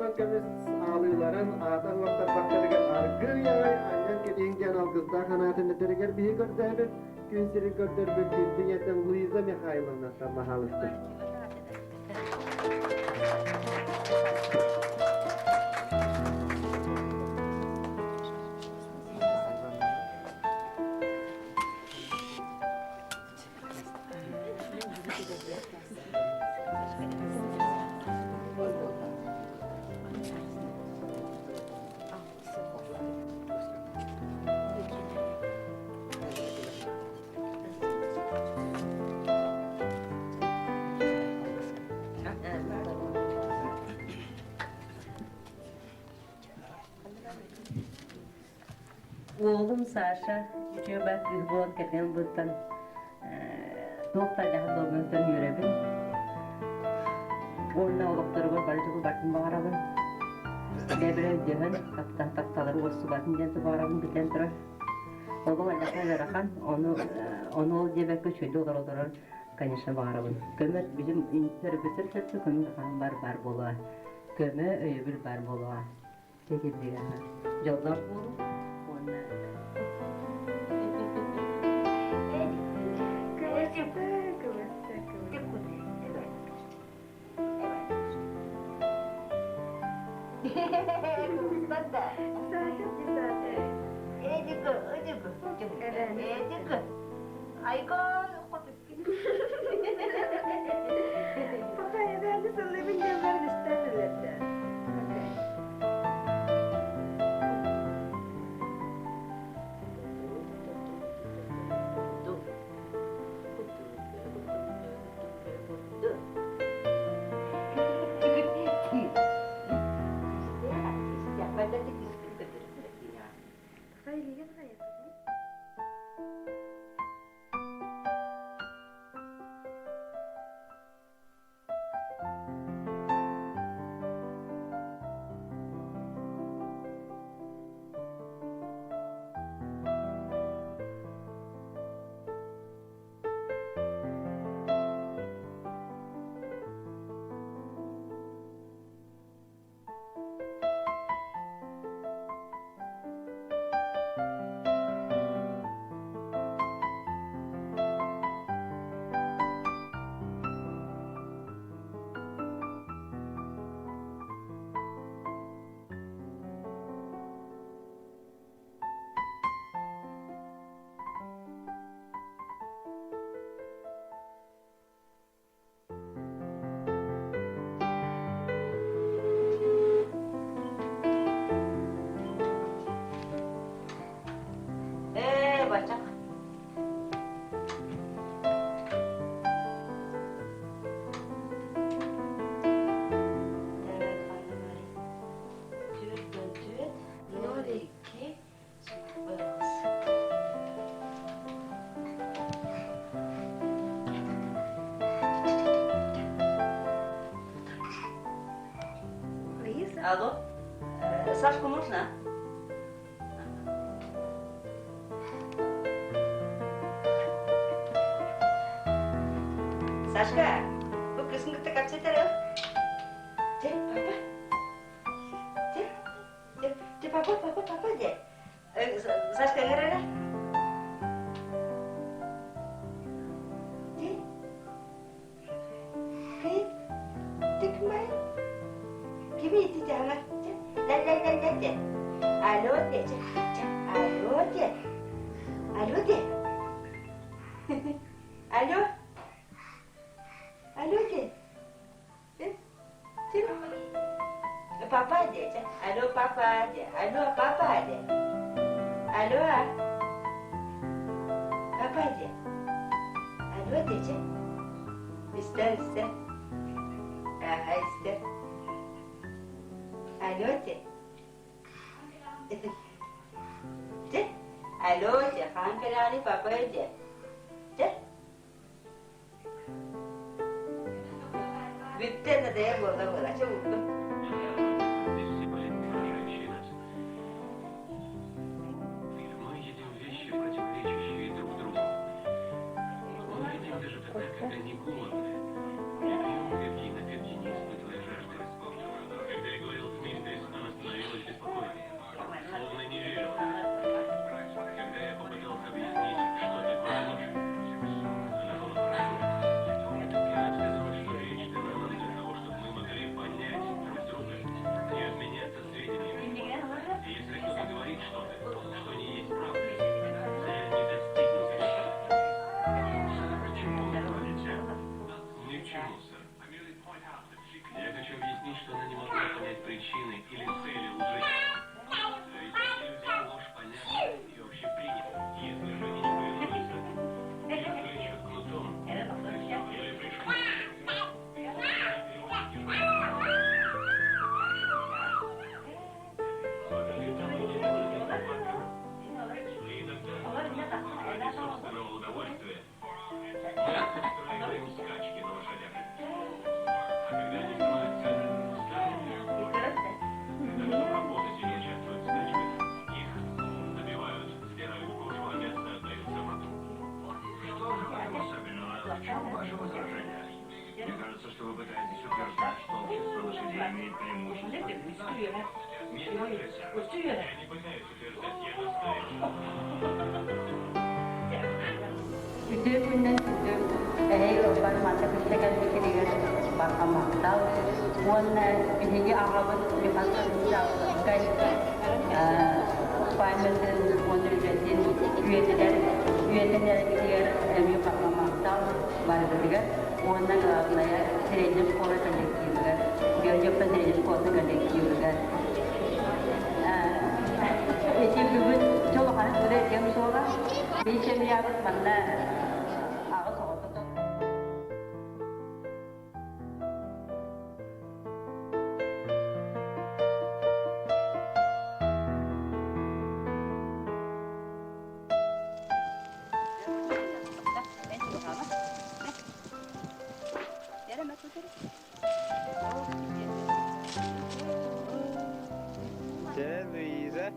Oğlan kömür ağlıyorların, ağda vaktar baktarıgar argı yağay, annen kedin canal kızda kanatını derigar bir gördüğünü, gün siri gördüğünü dünyadan Luisa Mikhailovna da mahalistır. Oğlum Saşa, cöbert bir bol keten bıttan dokta jaha dolguntan yürebin. Orna olukları var, balıcığı batın bağırabın. Debre ödüğün, kaptan taktaları olsu batın jenti bağırabın biten turar. Oğlum alakana verakan, onu ol cebekle çöydü olur, kanişe bağırabın. Kömür bizim intörübütür kötü kömür kan bar boluğa. Kömür öybül bar boluğa. Çekildi ya. Jollar bolu, ona... Bunda. Aiko, Papaya ben de sana bir gömer isterlerdi. Bacak. Алло, Сашку можно? Сашка, bu kızın gıtta kapsa taraf. De, papa. De, papa de. Sashka nerede? De. Kayıp. Tıkmay. Kimi iti cana? De. Alo de. Alo de. Alo de. Alo. Alo de. Papa de. Alo papa de. Alo papa de. Alo. Papa de. Alo de. İster. Aha ister. Alo de. De. Alo de. Hangi papa de. De. Bitti de değil burada çabuk. Мы едим вещи, противоречащие друг другу. Мы едим даже тогда, когда не голодны. Любим крепкие напитки, не испытывая жажды. Когда я говорил с еще объяснить, что она не могла понять причины или цели лжи. Ведь если людям ложь понятна и общепринята, если же они не повинуются, их влечет кнутом или пришли. Ради собственного удовольствия мы устраиваем скачки на лошадях. А когда они становятся старыми, когда работать и не участвуют в скачках, их добивают, сдирают кожу, а мясо отдают собакам. Что же вам особенного? В чем ваше возражение? Мне кажется, что вы пытаетесь утверждать, что общество лошадей имеет преимущество. Нет, сэр, я не пытаюсь утверждать, я настаиваю. Bütün günden bütün yollar mantık işleyen fikirler barkamakta. Onun birinci ağabey bir hasta Paylaşın onun üretim üyetenler gidiyor bir barkamakta var biriga. Onun ağabeye süreci skora gerekiyor. Gelecekte süreci skora gerekiyor. Eski gün çok hanım üretim sonra bir şey yapıp bana Luisa.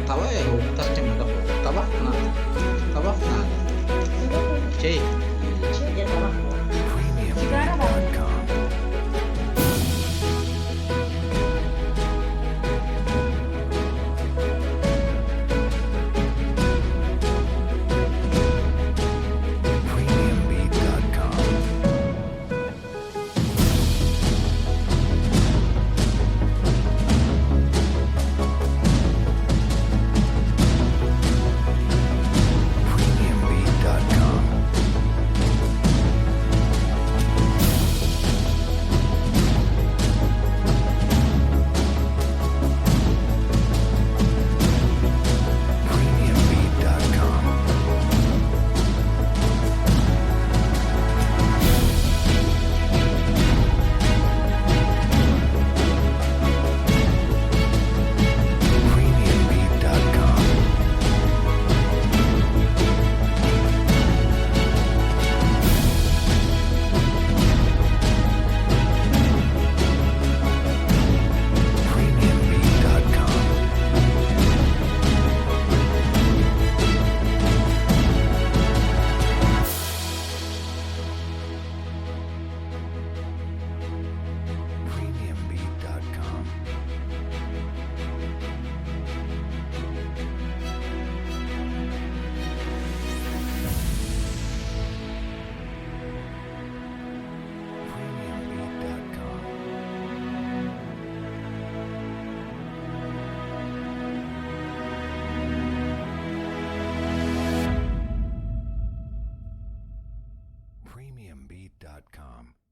Давай тартим это. Табак надо. Табак надо. Чей? Premiumbeat.com